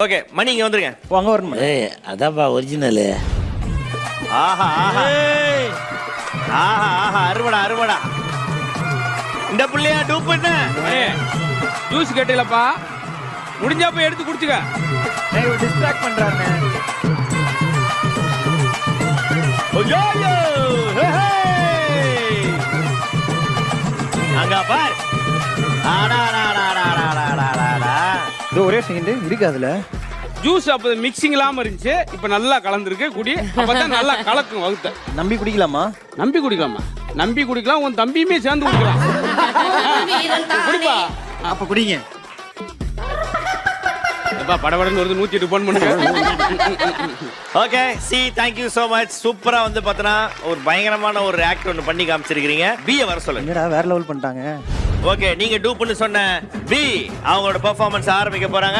Okay மணி இங்க வந்துருங்க. அங்க வரணும். ஏய் அதான்ப்பா ஒரிஜினலு. ஆஹா ஆஹா ஆஹா ஆஹா அருவடா அருவடா. இந்த புள்ளையா டூப் பண்ண ஜூஸ் கேட்டீங்களப்பா, முடிஞ்சா போய் எடுத்து குடிச்சுக்க. டிஸ்ட்ராக்ட் பண்றானே. ஓயோ அங்க பார். இது ஒரே செகண்ட் இருக்கு அதுல. ஜூஸ் அப்போ மிக்சிங் இல்லாம இருந்துச்சு, இப்போ நல்லா கலந்துருக்கு. குடி, அப்பதான் நல்லா கலக்கும் வகுத்த. நம்பி குடிக்கலாமா? நம்பி குடிக்கலாமா? நம்பி குடிக்கலாம், உன் தம்பியுமே சேர்ந்து குடிக்கலாம். குடிப்பா. அப்ப குடிங்க. படபடன்னு வருது, 108 போன் பண்ணுங்க. Okay C thank you so much. சூப்பரா வந்து பார்த்தனா ஒரு பயங்கரமான ஒரு ஆக்ட் ஒன்னு பண்ணி காமிச்சிருக்கீங்க. பி வர சொல்லுங்க. என்னடா வேற லெவல் பண்ணிட்டாங்க. ஓகே நீங்க டூப்னு சொன்ன பி அவங்களோட பெர்ஃபார்மன்ஸ் ஆரம்பிக்க போறாங்க.